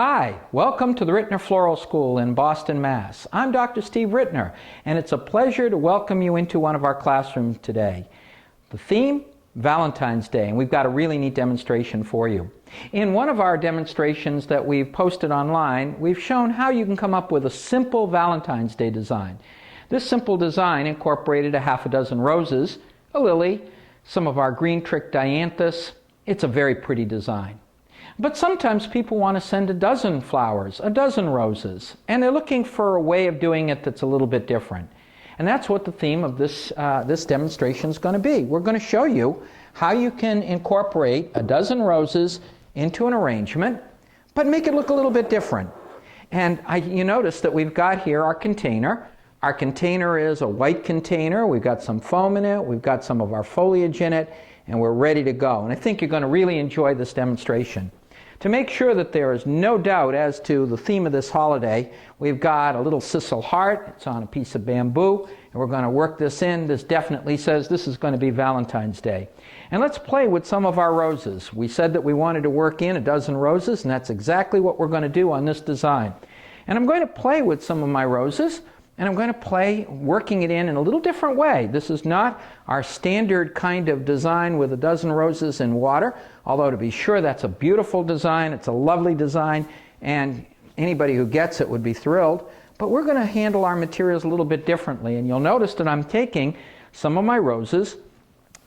Hi, welcome to the Rittner Floral School in Boston, Mass. I'm Dr. Steve Rittner, and it's a pleasure to welcome you into one of our classrooms today. The theme, Valentine's Day, and we've got a really neat demonstration for you. In one of our demonstrations that we've posted online, we've shown how you can come up with a simple Valentine's Day design. This simple design incorporated a half a dozen roses, a lily, some of our green trick dianthus. It's a very pretty design. But sometimes people want to send a dozen flowers, a dozen roses, and they're looking for a way of doing it that's a little bit different. And that's what the theme of this demonstration is going to be. We're going to show you how you can incorporate a dozen roses into an arrangement, but make it look a little bit different. And you notice that we've got here our container. Our container is a white container. We've got some foam in it. We've got some of our foliage in it, and we're ready to go. And I think you're going to really enjoy this demonstration. To make sure that there is no doubt as to the theme of this holiday, we've got a little sisal heart. It's on a piece of bamboo, and we're going to work this in. This definitely says this is going to be Valentine's Day. And let's play with some of our roses. We said that we wanted to work in a dozen roses, and that's exactly what we're going to do on this design. And I'm going to play with some of my roses, and I'm going to play working it in a little different way. This is not our standard kind of design with a dozen roses in water, although to be sure that's a beautiful design, it's a lovely design, and anybody who gets it would be thrilled. But we're going to handle our materials a little bit differently, and you'll notice that I'm taking some of my roses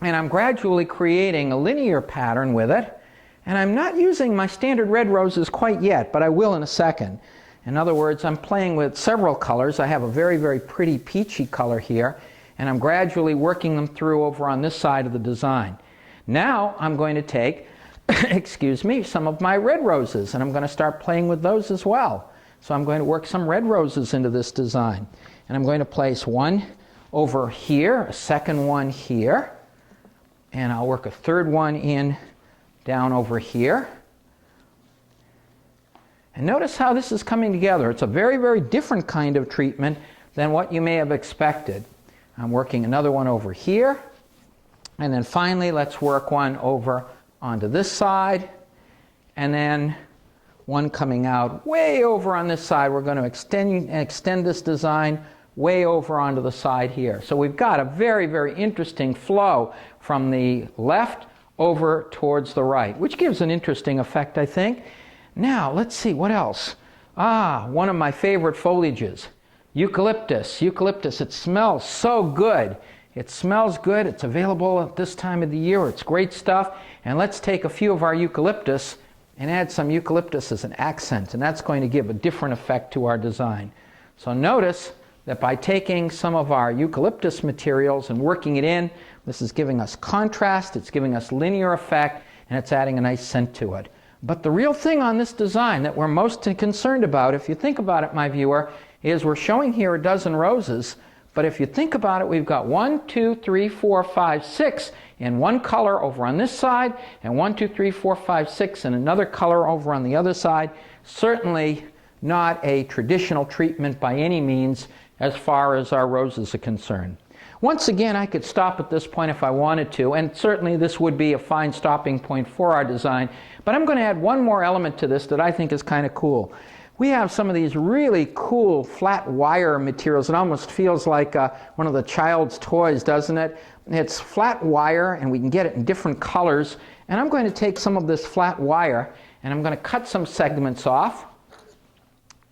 and I'm gradually creating a linear pattern with it, and I'm not using my standard red roses quite yet, but I will in a second. In other words, I'm playing with several colors. I have a very, very pretty peachy color here, and I'm gradually working them through over on this side of the design. Now I'm going to take, excuse me, some of my red roses, and I'm going to start playing with those as well. So I'm going to work some red roses into this design. And I'm going to place one over here, a second one here, and I'll work a third one in down over here. And notice how this is coming together. It's a very, very different kind of treatment than what you may have expected. I'm working another one over here. And then finally, let's work one over onto this side. And then one coming out way over on this side. We're going to extend this design way over onto the side here. So we've got a very, very interesting flow from the left over towards the right, which gives an interesting effect, I think. Now, let's see, what else? One of my favorite foliages, Eucalyptus. Eucalyptus, it smells so good. It smells good. It's available at this time of the year. It's great stuff. And let's take a few of our eucalyptus and add some eucalyptus as an accent. And that's going to give a different effect to our design. So notice that by taking some of our eucalyptus materials and working it in, this is giving us contrast, it's giving us linear effect, and it's adding a nice scent to it. But the real thing on this design that we're most concerned about, if you think about it, my viewer, is we're showing here a dozen roses, but if you think about it, we've got 1, 2, 3, 4, 5, 6 in one color over on this side, and 1, 2, 3, 4, 5, 6 in another color over on the other side. Certainly not a traditional treatment by any means as far as our roses are concerned. Once again, I could stop at this point if I wanted to, and certainly this would be a fine stopping point for our design, but I'm going to add one more element to this that I think is kind of cool. We have some of these really cool flat wire materials. It almost feels like one of the child's toys, doesn't it? It's flat wire, and we can get it in different colors, and I'm going to take some of this flat wire, and I'm going to cut some segments off,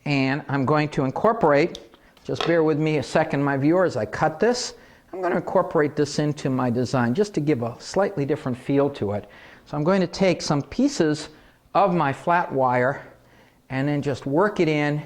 and I'm going to incorporate, just bear with me a second, my viewer, as I cut this. I'm going to incorporate this into my design just to give a slightly different feel to it. So I'm going to take some pieces of my flat wire and then just work it in,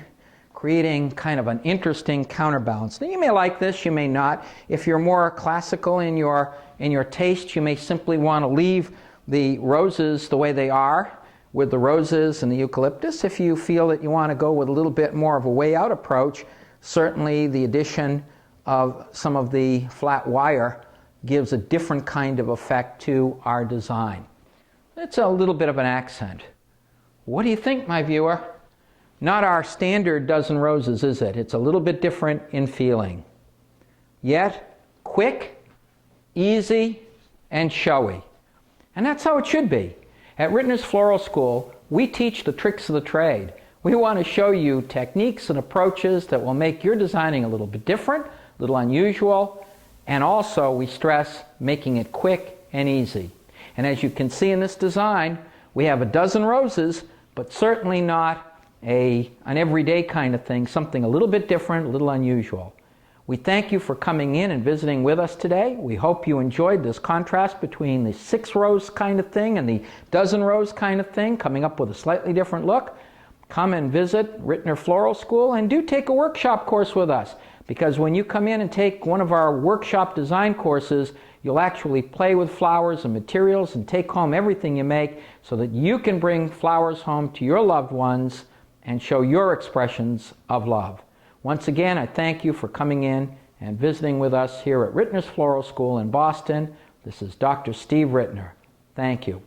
creating kind of an interesting counterbalance. Now you may like this, you may not. If you're more classical in your taste, you may simply want to leave the roses the way they are with the roses and the eucalyptus. If you feel that you want to go with a little bit more of a way out approach, certainly the addition of some of the flat wire gives a different kind of effect to our design. It's a little bit of an accent. What do you think, my viewer? Not our standard dozen roses, is it? It's a little bit different in feeling. Yet, quick, easy, and showy. And that's how it should be. At Rittner's Floral School, we teach the tricks of the trade. We want to show you techniques and approaches that will make your designing a little bit different, a little unusual, and also we stress making it quick and easy. And as you can see in this design, we have a dozen roses, but certainly not an everyday kind of thing, something a little bit different, a little unusual. We thank you for coming in and visiting with us today. We hope you enjoyed this contrast between the 6 rose kind of thing and the dozen rose kind of thing, coming up with a slightly different look. Come and visit Rittner Floral School and do take a workshop course with us, because when you come in and take one of our workshop design courses, you'll actually play with flowers and materials and take home everything you make so that you can bring flowers home to your loved ones and show your expressions of love. Once again, I thank you for coming in and visiting with us here at Rittner's Floral School in Boston. This is Dr. Steve Rittner. Thank you.